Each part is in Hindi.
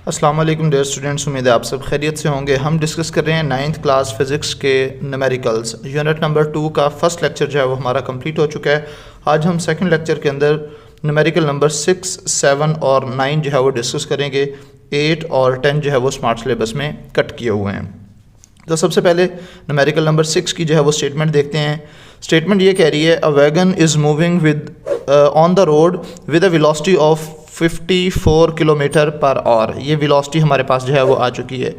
अस्सलाम वालेकुम डियर स्टूडेंट्स, उम्मीद है आप सब खैरियत से होंगे। हम डिस्कस कर रहे हैं 9th क्लास फ़िज़िक्स के न्यूमेरिकल्स यूनिट नंबर 2 का फर्स्ट लेक्चर जो है वो हमारा कंप्लीट हो चुका है। आज हम सेकंड लेक्चर के अंदर न्यूमेरिकल नंबर 6, 7 और 9 जो है वो डिस्कस करेंगे। 8 और 10 जो है वो स्मार्ट सिलेबस में कट किए हुए हैं। तो सबसे पहले न्यूमेरिकल नंबर 6 की जो है वो स्टेटमेंट देखते हैं। स्टेटमेंट ये कह रही है, a wagon is moving with on the road with a velocity of 54 kilometre per hour. ये वेलोसिटी हमारे पास जो है वो आ चुकी है।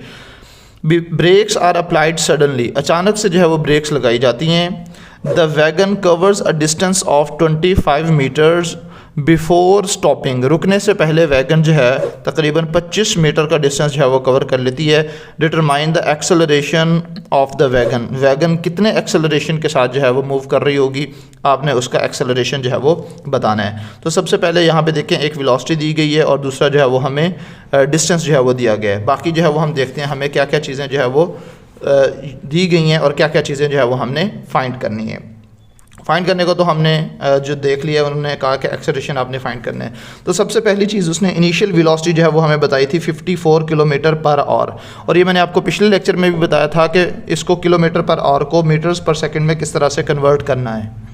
ब्रेक्स आर अप्लाइड सडनली, अचानक से जो है वो ब्रेक्स लगाई जाती हैं। The wagon covers a distance of 25 metres before stopping, रुकने से पहले वैगन जो है तकरीबन 25 मीटर का डिस्टेंस जो है वो कवर कर लेती है। Determine the acceleration of the wagon, wagon कितने एक्सेलरेशन के साथ जो है वो मूव कर रही होगी, आपने उसका एक्सेलरेशन जो है वो बताना है। तो सबसे पहले यहाँ पे देखें, एक वेलोसिटी दी गई है और दूसरा जो है वो हमें डिस्टेंस जो है वो दिया गया है। बाकी जो है वो हम देखते हैं हमें क्या क्या चीज़ें जो है वो दी गई हैं और क्या क्या चीज़ें जो है वो हमने फाइंड करनी है। फाइंड करने को तो हमने जो देख लिया, उन्होंने कहा कि एक्सेलरेशन आपने फाइंड करना है। तो सबसे पहली चीज़ उसने इनिशियल वेलोसिटी जो है वो हमें बताई थी 54 किलोमीटर पर आवर, और ये मैंने आपको पिछले लेक्चर में भी बताया था कि इसको किलोमीटर पर आवर को मीटर्स पर सेकंड में किस तरह से कन्वर्ट करना है।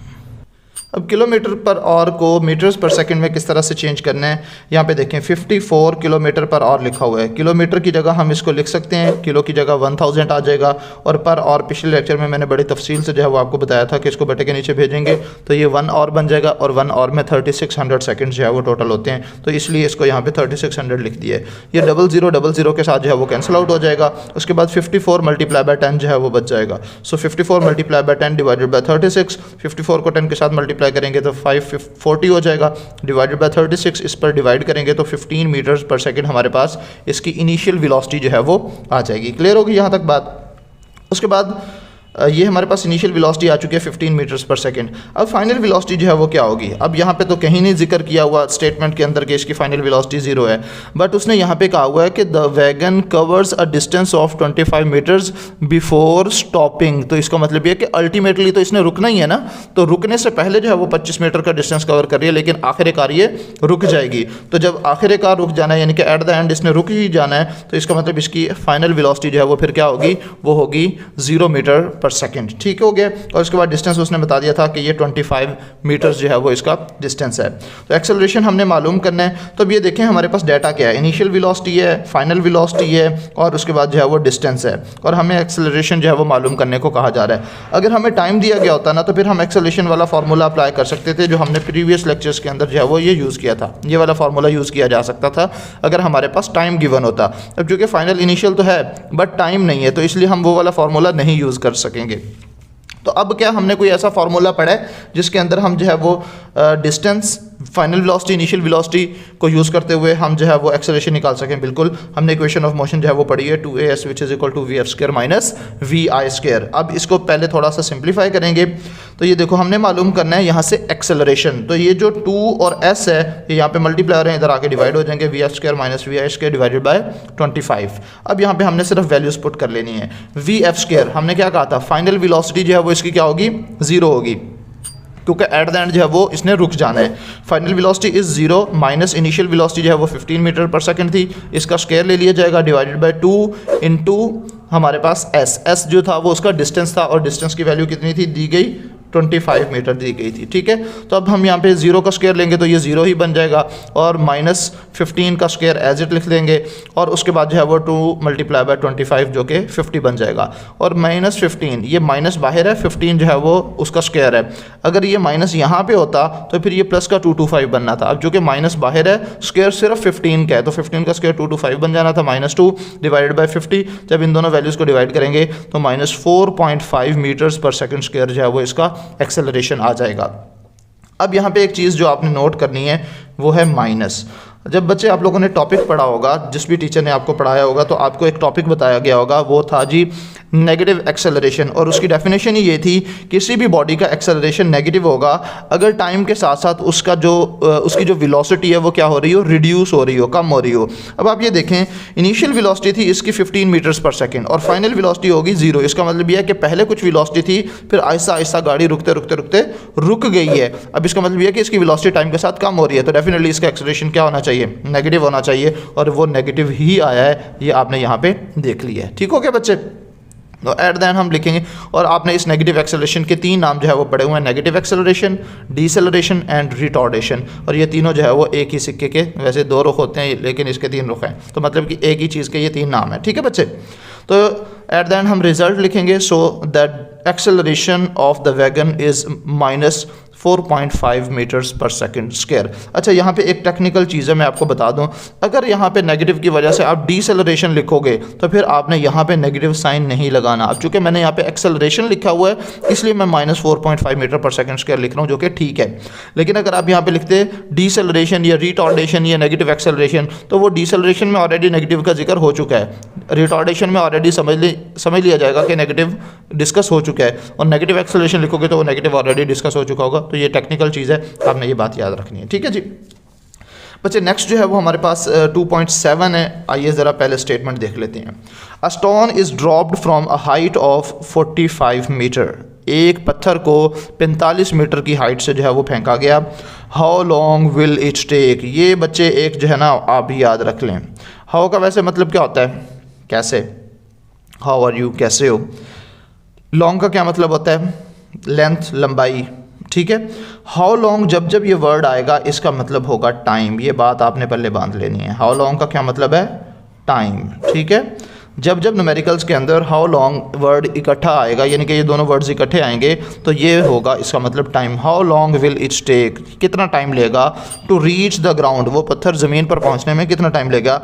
अब किलोमीटर पर आवर को मीटर्स पर सेकंड में किस तरह से चेंज करना है, यहाँ पे देखें 54 किलोमीटर पर आवर लिखा हुआ है। किलोमीटर की जगह हम इसको लिख सकते हैं, किलो की जगह 1000 आ जाएगा, और पर आवर पिछले लेक्चर में मैंने बड़ी तफसील से जो है वो आपको बताया था कि इसको बटे के नीचे भेजेंगे तो ये 1 आवर बन जाएगा, और 1 आवर में 3600 सेकेंड जो है वो टोटल होते हैं, तो इसलिए इसको यहाँ पे 3600 लिख दिया है। ये 0000 के साथ जो है वो कैंसिल आउट हो जाएगा। उसके बाद 54 मल्टीप्लाई बाय 10 जो है वो बच जाएगा। सो 54 मल्टीप्लाई बाय 10 डिवाइडेड बाय 36, 54 को 10 के साथ मल्टीप्लाई करेंगे तो 540 हो जाएगा, डिवाइडेड बाय 36, इस पर डिवाइड करेंगे तो 15 मीटर्स पर सेकंड हमारे पास इसकी इनिशियल वेलोसिटी जो है वो आ जाएगी। क्लियर होगी यहाँ तक बात। उसके बाद ये हमारे पास इनिशियल वेलोसिटी आ चुकी है 15 मीटर्स पर सेकंड। अब फाइनल वेलोसिटी जो है वो क्या होगी, अब यहाँ पे तो कहीं नहीं जिक्र किया हुआ स्टेटमेंट के अंदर कि इसकी फाइनल वेलोसिटी 0 है, बट उसने यहाँ पे कहा हुआ है कि the wagon covers a distance of 25 metres before stopping. तो इसका मतलब ये कि अल्टीमेटली तो इसने रुकना ही है ना, तो रुकने से पहले जो है वो 25 मीटर का डिस्टेंस कवर कर रही है, लेकिन आखिरकार ये रुक जाएगी। तो जब आखिरकार रुक जाना है, यानी कि एट द एंड इसने रुक ही जाना है, तो इसका मतलब इसकी फाइनल वेलोसिटी जो है वो फिर क्या होगी, वो होगी 0 मीटर पर सेकंड। ठीक हो गया। और उसके बाद डिस्टेंस उसने बता दिया था कि ये 25 मीटर्स जो है वो इसका डिस्टेंस है। तो एक्सेलरेशन हमने मालूम करना है। तो अब ये देखें हमारे पास डाटा क्या है, इनिशियल वेलोसिटी है, फाइनल वेलोसिटी है, और उसके बाद जो है वो डिस्टेंस है, और हमें एक्सेलरेशन जो है वो मालूम करने को कहा जा रहा है। अगर हमें टाइम दिया गया होता ना, तो फिर हम एक्सेलरेशन वाला फार्मूला अप्लाई कर सकते थे जो हमने प्रीवियस लेक्चर्स के अंदर जो है वो ये यूज़ किया था। ये वाला फार्मूला यूज़ किया जा सकता था अगर हमारे पास टाइम गिवन होता। अब चूँकि फाइनल इनिशियल तो है बट टाइम नहीं है, तो इसलिए हम वो वाला फार्मूला नहीं यूज़ कर सकेंगे। तो अब क्या हमने कोई ऐसा फार्मूला पढ़ा है जिसके अंदर हम जो है वो distance, final velocity, initial velocity को यूज़ करते हुए हम जो है वो एक्सेलरेशन निकाल सकें। बिल्कुल, हमने इक्वेशन ऑफ मोशन जो है वो पढ़ी है 2as which is equal to vf² minus vi²। अब इसको पहले थोड़ा सा सिंप्लीफाई करेंगे। तो ये देखो हमने मालूम करना है यहाँ से एक्सेलरेशन। तो ये जो 2 और s है ये यहाँ पे मल्टीप्लाई हैं, इधर आके डिवाइड हो जाएंगे, vf² minus vi² divided by 25। अब यहाँ पे हमने सिर्फ वैल्यूज पुट कर लेनी है। vf² हमने क्या कहा था, फाइनल वेलोसिटी जो है वो इसकी क्या होगी, 0 होगी, क्योंकि एट द एंड जो है वो इसने रुक जाना है। Final velocity is 0 minus initial velocity जो है वो 15 मीटर पर सेकंड थी, इसका स्क्वायर ले लिया जाएगा, डिवाइडेड बाय 2 इंटू हमारे पास s जो था वो उसका डिस्टेंस था, और डिस्टेंस की वैल्यू कितनी थी, दी गई 25 मीटर दी गई थी। ठीक है, तो अब हम यहाँ पे 0 का स्क्वायर लेंगे तो ये 0 ही बन जाएगा, और माइनस 15 का स्क्वायर एज इट लिख लेंगे, और उसके बाद जो है वो 2 मल्टीप्लाई बाय 25 जो कि 50 बन जाएगा, और माइनस 15, ये माइनस बाहर है, 15 जो है वो उसका स्क्वायर है। अगर ये माइनस यहाँ पे होता तो फिर ये प्लस का 225 बनना था। अब जो कि माइनस बाहर है, स्क्वायर सिर्फ 15 का है, तो 15 का स्क्वायर 225 बन जाना था, -2 डिवाइडेड बाय 50। जब इन दोनों वैल्यूज़ को डिवाइड करेंगे तो -4.5 मीटर्स पर सेकंड स्क्वायर जो है वो इसका एक्सेलरेशन आ जाएगा। अब यहाँ पे एक चीज़ जो आपने नोट करनी है वो है माइनस। जब बच्चे आप लोगों ने टॉपिक पढ़ा होगा, जिस भी टीचर ने आपको पढ़ाया होगा, तो आपको एक टॉपिक बताया गया होगा, वो था जी नेगेटिव एक्सेलरेशन, और उसकी डेफिनेशन ही ये थी किसी भी बॉडी का एक्सेलरेशन नेगेटिव होगा अगर टाइम के साथ साथ उसकी जो वेलोसिटी है वो क्या हो रही हो, रिड्यूस हो रही हो, कम हो रही हो। अब आप ये देखें, इनिशियल वेलोसिटी थी इसकी 15 मीटर्स पर सेकंड, और फाइनल वेलोसिटी होगी 0। इसका मतलब यह है कि पहले कुछ वेलोसिटी थी, फिर आहिस्ता आहिस्ता गाड़ी रुकते रुक गई है। अब इसका मतलब यह है कि इसकी वेलोसिटी टाइम के साथ कम हो रही है, तो डेफिनेटली इसका एक्सेलरेशन क्या होना चाहिए, चाहिए, नेगेटिव होना चाहिए, और वो नेगेटिव ही आया है, ये आपने यहाँ पे देख लिया है। ठीक हो गया बच्चे? तो एट दैन हम लिखेंगे, और आपने इस नेगेटिव एक्सेलरेशन के 3 नाम जो है वो पढ़े हुए हैं, नेगेटिव एक्सेलरेशन, डिसेलरेशन एंड रिटॉर्डेशन, और ये तीनों जो है वो एक ही सिक्के के वैसे 2 रुख होते हैं, लेकिन इसके 3 रुख हैं, तो मतलब कि एक ही चीज़ के ये 3 नाम है। ठीक है बच्चे? तो एट दैन हम रिजल्ट लिखेंगे, so that acceleration of the wagon is -4.5 metres पर सेकंड स्क्वायर। अच्छा, यहाँ पे एक टेक्निकल चीज़ है, मैं आपको बता दूँ, अगर यहाँ पे नेगेटिव की वजह से आप डिसेलरेशन लिखोगे तो फिर आपने यहाँ पे नेगेटिव साइन नहीं लगाना। अब चूँकि मैंने यहाँ पे एक्सेलरेशन लिखा हुआ है, इसलिए मैं -4.5 मीटर पर सेकंड स्क्वायर लिख रहा हूँ, जो कि ठीक है। लेकिन अगर आप यहाँ पे लिखते डिसेलरेशन या रिटॉर्डेशन या नेगेटिव एक्सेलरेशन, तो वो डिसेलरेशन में ऑलरेडी नेगेटिव का जिक्र हो चुका है, रिटॉर्डेशन में ऑलरेडी समझ लिया जाएगा कि नेगेटिव डिस्कस हो चुका है, और नेगेटिव एक्सेलरेशन लिखोगे तो वो नेगेटिव ऑलरेडी डिस्कस हो चुका होगा। तो ये टेक्निकल चीज़ है, आपने ये बात याद रखनी है। ठीक है जी बच्चे? नेक्स्ट जो है वो हमारे पास 2.7 है। आइए ज़रा पहले स्टेटमेंट देख लेते हैं। A stone is dropped from a height of 45 metre. एक पत्थर को 45 मीटर की हाइट से जो है वो फेंका गया। How long will it take? ये बच्चे एक जो है ना आप भी याद रख लें। हाउ का वैसे मतलब क्या होता है? कैसे। हाउ आर यू, कैसे हो। लॉन्ग का क्या मतलब होता है? लेंथ, लंबाई। ठीक है? हाउ लॉन्ग जब जब ये वर्ड आएगा इसका मतलब होगा टाइम। ये बात आपने पहले बांध लेनी है। हाउ लॉन्ग का क्या मतलब है? टाइम। ठीक है? जब जब न्यूमेरिकल्स के अंदर हाउ लॉन्ग वर्ड इकट्ठा आएगा, यानी कि ये दोनों वर्ड्स इकट्ठे आएंगे, तो ये होगा इसका मतलब time. How long will it take? कितना टाइम लेगा टू रीच द ग्राउंड? वो पत्थर ज़मीन पर पहुंचने में कितना टाइम लेगा।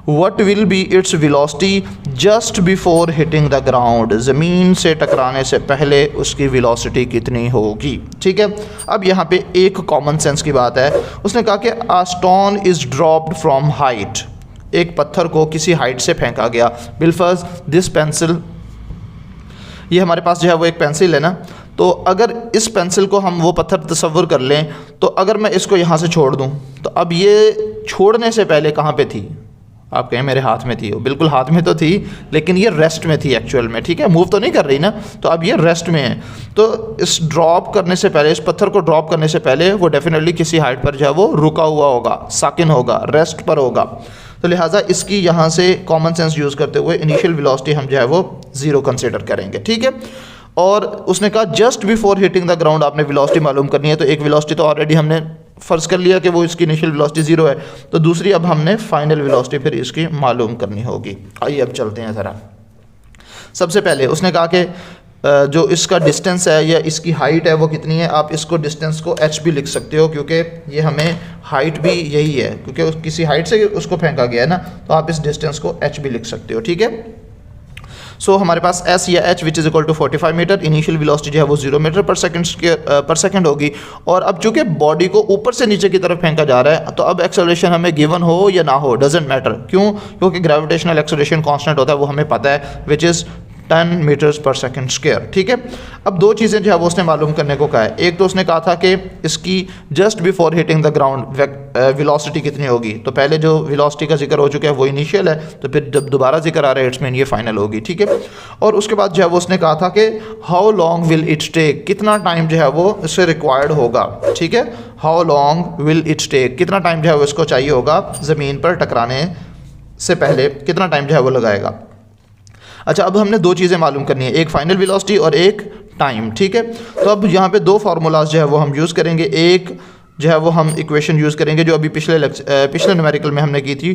What will be its velocity just before hitting the ground? ज़मीन से टकराने से पहले उसकी वेलोसिटी कितनी होगी। ठीक है? अब यहाँ पे एक कॉमन सेंस की बात है। उसने कहा कि a stone is dropped from height। एक पत्थर को किसी हाइट से फेंका गया। बिलफर्ज दिस पेंसिल, ये हमारे पास जो है वो एक पेंसिल है ना, तो अगर इस पेंसिल को हम वो पत्थर तस्वुर कर लें, तो अगर मैं इसको यहाँ से छोड़ दूँ, तो अब ये छोड़ने से पहले कहाँ पे थी? आप कहें मेरे हाथ में थी। वो बिल्कुल हाथ में तो थी, लेकिन ये रेस्ट में थी एक्चुअल में। ठीक है? मूव तो नहीं कर रही ना, तो अब ये रेस्ट में है। तो इस ड्रॉप करने से पहले, इस पत्थर को ड्रॉप करने से पहले वो डेफिनेटली किसी हाइट पर जो है वो रुका हुआ होगा, साकिन होगा, रेस्ट पर होगा। तो लिहाजा इसकी यहाँ से कॉमन सेंस यूज़ करते हुए इनिशियल वेलोसिटी हम जो है वो 0 कंसिडर करेंगे। ठीक है? और उसने कहा just before hitting the ground आपने वेलोसिटी मालूम करनी है। तो एक वेलोसिटी तो ऑलरेडी हमने फ़र्ज़ कर लिया कि वो इसकी इनिशियल वेलोसिटी 0 है, तो दूसरी अब हमने फाइनल वेलोसिटी फिर इसकी मालूम करनी होगी। आइए अब चलते हैं ज़रा। सबसे पहले उसने कहा कि जो इसका डिस्टेंस है या इसकी हाइट है वो कितनी है। आप इसको डिस्टेंस को h भी लिख सकते हो, क्योंकि ये हमें हाइट भी यही है, क्योंकि किसी हाइट से उसको फेंका गया है ना, तो आप इस डिस्टेंस को h भी लिख सकते हो। ठीक है? सो हमारे पास s या h which is equal to 45 metre. Initial velocity जो है वो 0 मीटर पर सेकंड होगी। और अब चूंकि बॉडी को ऊपर से नीचे की तरफ फेंका जा रहा है, तो अब एक्सेलरेशन हमें गिवन हो या ना हो, डजेंट मैटर। क्यों? क्योंकि ग्रेविटेशनल एक्सेलरेशन कांस्टेंट होता है, वो हमें पता है, विच इज़ 10 मीटर्स पर सेकंड स्क्वायर। ठीक है? अब 2 चीज़ें जो है वो उसने मालूम करने को कहा है। एक तो उसने कहा था कि इसकी just before hitting the ground velocity कितनी होगी। तो पहले जो वेलोसिटी का जिक्र हो चुका है वो इनिशियल है, तो फिर जब दोबारा जिक्र आ रहा है इट्स मीन ये फाइनल होगी। ठीक है? और उसके बाद जो है वो उसने कहा था कि how long will it take? कितना टाइम जो है वो इससे रिक्वायर्ड होगा। ठीक है? How long will it take? कितना टाइम जो है वो इसको चाहिए होगा ज़मीन पर टकराने से पहले, कितना टाइम जो है वो लगाएगा। अच्छा, अब हमने 2 चीज़ें मालूम करनी है, एक फाइनल वेलोसिटी और एक टाइम। ठीक है? तो अब यहाँ पे 2 फार्मूलाज जो है वो हम यूज़ करेंगे। एक जो है वो हम इक्वेशन यूज़ करेंगे जो अभी पिछले न्यूमेरिकल में हमने की थी,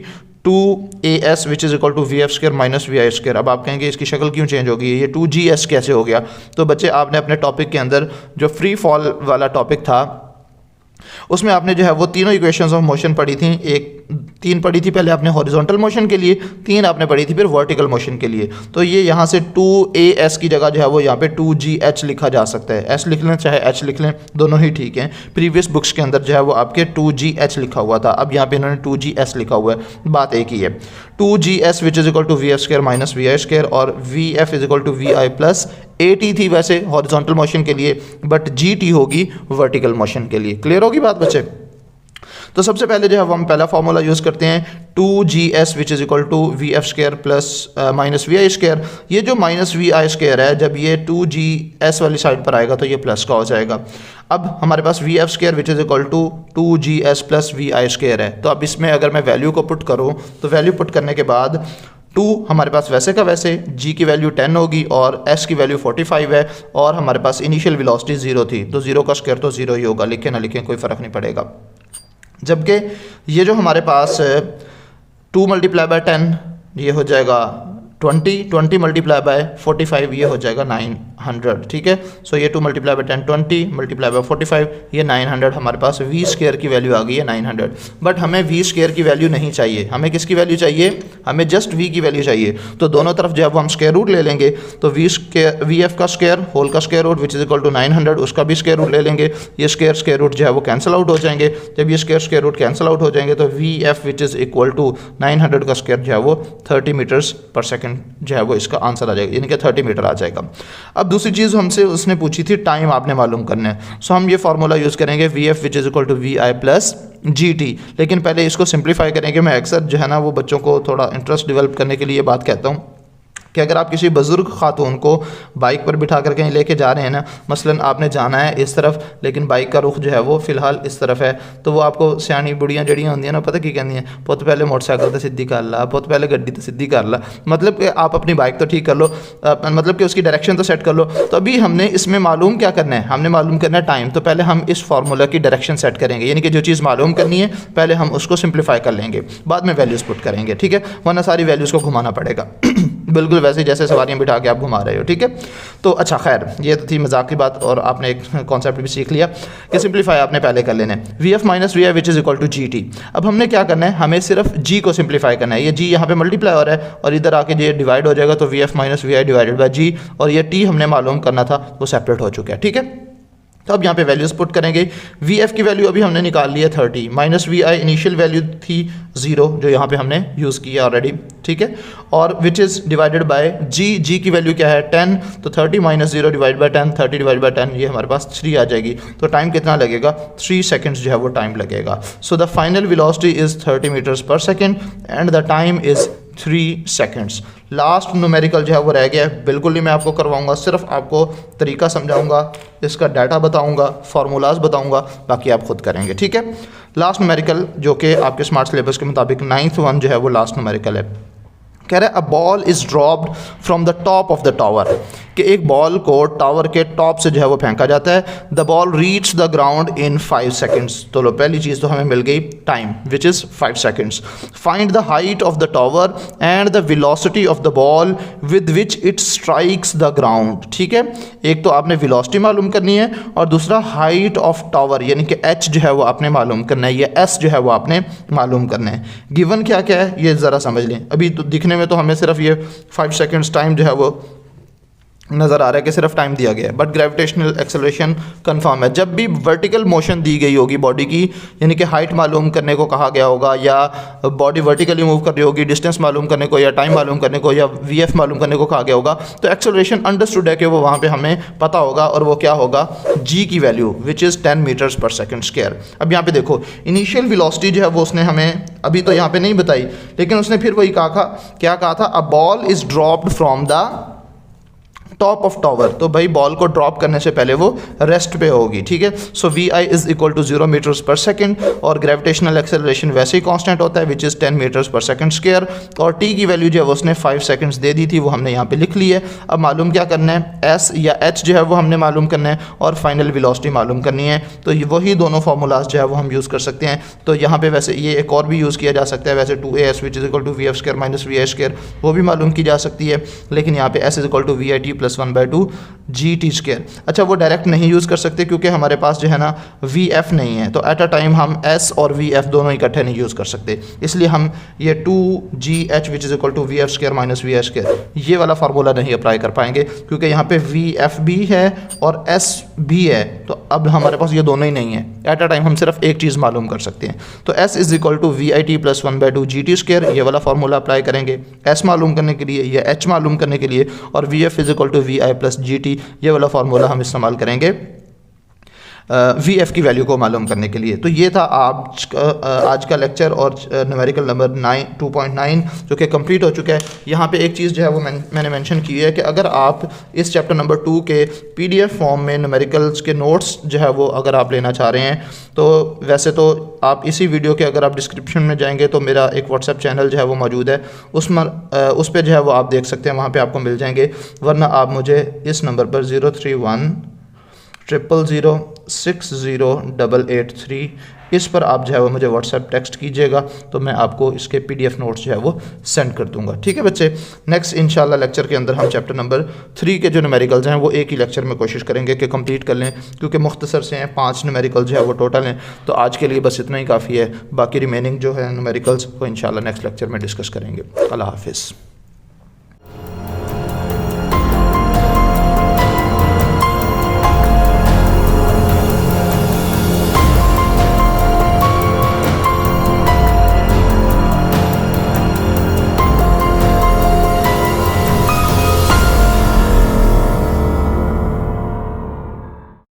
2as which is equal to vf² minus vi²। अब आप कहेंगे इसकी शक्ल क्यों चेंज होगी, ये 2gs कैसे हो गया। तो बच्चे आपने अपने टॉपिक के अंदर जो फ्री फॉल वाला टॉपिक था उसमें आपने जो है वो तीनों इक्वेशंस ऑफ मोशन पढ़ी थी। 3 पढ़ी थी पहले आपने हॉरिजॉन्टल मोशन के लिए, 3 आपने पढ़ी थी फिर वर्टिकल मोशन के लिए। तो ये यहाँ से 2as की जगह जो है वो यहाँ पे 2gh लिखा जा सकता है। s लिख लें चाहे h लिख लें, दोनों ही ठीक हैं। प्रीवियस बुक्स के अंदर जो है वो आपके 2gh लिखा हुआ था, अब यहाँ पे इन्होंने 2gs लिखा हुआ है, बात एक ही है। 2gs which is equal to vf² minus vi² और vf is equal to vi plus at थी वैसे हॉरिजॉन्टल मोशन के लिए, बट gt होगी वर्टिकल मोशन के लिए। क्लियर होगी बात बच्चे? तो सबसे पहले जो है वो हम पहला फार्मूला यूज़ करते हैं 2GS which is equal to VF² plus minus VI²। ये जो माइनस VI² है, जब ये 2GS वाली साइड पर आएगा तो ये प्लस का हो जाएगा। अब हमारे पास VF² which is equal to 2GS plus VI² है। तो अब इसमें अगर मैं वैल्यू को पुट करूँ तो वैल्यू पुट करने के बाद 2 हमारे पास वैसे का वैसे, G की वैल्यू 10 होगी और S की वैल्यू 45 है, और हमारे पास इनिशियल वेलोसिटी 0 थी, तो 0 का स्क्वायर तो 0 ही होगा, लिखें ना लिखें कोई फ़र्क नहीं पड़ेगा। जबकि ये जो हमारे पास 2 मल्टीप्लाई बाय 10 ये हो जाएगा 20 मल्टीप्लाई बाय 45 ये हो जाएगा 900, ठीक है। सो ये 2 मल्टीप्लाई बाय 10 20 मल्टीप्लाई बाय 45 ये 900, हमारे पास V² की वैल्यू आ गई है 900। बट हमें V² की वैल्यू नहीं चाहिए, हमें किसकी वैल्यू चाहिए, हमें जस्ट V की वैल्यू चाहिए। तो दोनों तरफ जब हम स्क्वायर रूट ले लेंगे तो VF का स्क्वायर होल का square root which is equal to 900, उसका भी स्क्वायर रूट ले लेंगे, ये स्क्वायर रूट जो है वो कैंसिल आउट हो जाएंगे। जब ये स्क्वायर रूट कैंसिल आउट हो जाएंगे तो VF which is equal to 900 का स्क्वायर जो है वो 30 मीटर्स पर सेकेंड जो है वो इसका आंसर आ जाएगा, यानी कि 30 मीटर आ जाएगा। अब दूसरी चीज़ हमसे उसने पूछी थी टाइम आपने मालूम करना है। सो हम ये फार्मूला यूज़ करेंगे VF which is equal to VI plus GT। लेकिन पहले इसको सिंप्लीफाई करेंगे। मैं अक्सर जो है ना वो बच्चों को थोड़ा इंटरेस्ट डेवलप करने के लिए बात कहता हूँ कि अगर आप किसी बुज़ुर्ग खातून को बाइक पर बिठा कर कहीं लेके जा रहे हैं ना, मसलन आपने जाना है इस तरफ लेकिन बाइक का रुख जो है वो फ़िलहाल इस तरफ है, तो वो आपको सियानी बुढ़ियाँ जड़ियाँ होंगी ना, पता की कहती हैं, पुत पहले मोटरसाइकिल तो सीधी कर ला, पुत पहले गड्डी तो सीधी कर ला। मतलब कि आप अपनी बाइक तो ठीक कर लो, मतलब कि उसकी डायरेक्शन तो सेट कर लो। तो अभी हमने इसमें मालूम क्या करना है, हमने मालूम करना है टाइम। तो पहले हम इस फार्मूला की डायरेक्शन सेट करेंगे, यानी कि जो चीज़ मालूम करनी है पहले हम उसको सिंप्लीफाई कर लेंगे, बाद में वैल्यूज़ पुट करेंगे, ठीक है, वरना सारी वैल्यूज़ को घुमाना पड़ेगा बिल्कुल वैसे जैसे सवारियाँ बिठा के आप घुमा रहे हो, ठीक है। तो अच्छा खैर ये तो थी मजाक की बात, और आपने एक कॉन्सेप्ट भी सीख लिया कि सिंप्लीफाई आपने पहले कर लेना है। VF minus VI which is equal to GT। अब हमने क्या करना है, हमें सिर्फ G को सिंप्लीफाई करना है। ये G यहाँ पे मल्टीप्लाई हो रहा है और इधर आके ये डिवाइड हो जाएगा, तो VF minus VI divided by G, और ये T हमने मालूम करना था वो सेपरेट हो चुका है, ठीक है। तो अब यहाँ पे वैल्यूज़ पुट करेंगे। VF की वैल्यू अभी हमने निकाल ली है 30, माइनस VI इनिशियल वैल्यू थी 0 जो यहाँ पे हमने यूज़ किया ऑलरेडी, ठीक है, और which is divided by G की वैल्यू क्या है 10, तो 30 minus 0 divide by 10, 30 divide by 10 ये हमारे पास 3 आ जाएगी। तो टाइम कितना लगेगा, 3 सेकेंड्स जो है वो टाइम लगेगा। So the final velocity is 30 metres per second and the time is 3 seconds. Last numerical जो है वो रह गया है, बिल्कुल नहीं मैं आपको करवाऊंगा, सिर्फ आपको तरीका समझाऊंगा, इसका डाटा बताऊंगा, फार्मूलाज बताऊंगा, बाकी आप खुद करेंगे, ठीक है। लास्ट न्यूमेरिकल जो कि आपके स्मार्ट सिलेबस के मुताबिक 9th वन जो है वो लास्ट न्यूमेरिकल है। कह रहा है a ball is dropped from the top of the tower, कि एक बॉल को टावर के टॉप से जो है वो फेंका जाता है। The ball reach the ground in 5 seconds. तो लो पहली चीज़ तो हमें मिल गई time which is 5 seconds. Find the height of the tower and the velocity of the ball with which it strikes the ground, ठीक है। एक तो आपने वेलोसिटी मालूम करनी है और दूसरा हाइट ऑफ टावर यानी कि H जो है वो आपने मालूम करना है, या S जो है वो आपने मालूम करना है। गिवन क्या क्या है ये ज़रा समझ लें। अभी तो दिखने में तो हमें सिर्फ ये 5 सेकेंड्स टाइम जो है वो नज़र आ रहा है कि सिर्फ टाइम दिया गया है, बट ग्रेविटेशनल एक्सेलरेशन कंफर्म है। जब भी वर्टिकल मोशन दी गई होगी बॉडी की, यानी कि हाइट मालूम करने को कहा गया होगा, या बॉडी वर्टिकली मूव कर रही होगी, डिस्टेंस मालूम करने को, या टाइम मालूम करने को, या VF मालूम करने को कहा गया होगा, तो एक्सेलरेशन अंडरस्टूड है कि वो वहाँ पे हमें पता होगा, और वो क्या होगा, G की value which is 10 metres per second square. अब यहाँ पे देखो इनिशियल वेलोसिटी जो है वो उसने हमें अभी तो यहाँ पे नहीं बताई, लेकिन उसने फिर वही कहा, क्या कहा था, a ball is dropped from the top of tower. तो भाई बॉल को ड्रॉप करने से पहले वो रेस्ट पे होगी, ठीक है। So VI is equal to 0 metres पर सेकंड, और ग्रेविटेशनल एक्सेलरेशन वैसे ही कांस्टेंट होता है विच इज़ 10 मीटर्स पर सेकंड स्क्वायर, और T की वैल्यू जो है उसने 5 सेकंड्स दे दी थी, वो हमने यहाँ पे लिख ली है। अब मालूम क्या करना है, S या H जो है वो हमने मालूम करना है, और फाइनल वेलोसिटी मालूम करनी है। तो वही दोनों फार्मूलाज जो है वो हम यूज़ कर सकते हैं। तो यहाँ पे वैसे ये एक और भी यूज़ किया जा सकता है, वैसे 2AS which is equal to VF² minus VI² वो भी मालूम की जा सकती है, लेकिन यहाँ पे S is equal to VIT plus 1/2 GT²। अच्छा वो डायरेक्ट नहीं यूज़ कर सकते क्योंकि हमारे पास जो है ना VF नहीं है, तो एट अ टाइम हम S और VF दोनों इकट्ठे नहीं यूज़ कर सकते, इसलिए हम ये 2GH which is equal to VF² minus VI² ये वाला फार्मूला नहीं अप्लाई कर पाएंगे, क्योंकि यहाँ पे VF भी है और S भी है, तो अब हमारे पास ये दोनों ही नहीं है। एट अ टाइम हम सिर्फ एक चीज़ मालूम कर सकते हैं, तो S is equal to VIT plus 1/2 GT² ये वाला फार्मूला अप्लाई करेंगे S मालूम करने के लिए या H मालूम करने के लिए, और VF is equal to VI plus GT ये वाला फार्मूला हम इस्तेमाल करेंगे VF की वैल्यू को मालूम करने के लिए। तो ये था आज का लेक्चर और न्यूमेरिकल नंबर 2.9 जो कि कंप्लीट हो चुका है। यहाँ पे एक चीज़ जो है वो मैंने मेंशन की है कि अगर आप इस चैप्टर नंबर 2 के PDF फॉर्म में न्यूमेरिकल्स के नोट्स जो है वो अगर आप लेना चाह रहे हैं तो वैसे तो आप इसी वीडियो के अगर आप डिस्क्रिप्शन में जाएंगे तो मेरा एक व्हाट्सएप चैनल जो है वो मौजूद है, उस पर जो है वो आप देख सकते हैं, वहाँ पे आपको मिल जाएंगे। वरना आप मुझे इस नंबर पर 03100060883 इस पर आप जो है वो मुझे व्हाट्सएप टेक्स्ट कीजिएगा तो मैं आपको इसके PDF नोट्स जो है वो सेंड कर दूंगा। ठीक है बच्चे, नेक्स्ट इंशाल्लाह लेक्चर के अंदर हम चैप्टर नंबर 3 के जो न्यूमेरिकल्स हैं वो एक ही लेक्चर में कोशिश करेंगे कि कंप्लीट कर लें, क्योंकि मुख्तसर से हैं, 5 न्यूमेरिकल जो है वो टोटल हैं। तो आज के लिए बस इतना ही काफ़ी है, बाकी रिमेनिंग जो है न्यूमेरिकल्स को इंशाल्लाह नेक्स्ट लेक्चर में डिस्कस करेंगे। अल्लाह हाफिज़।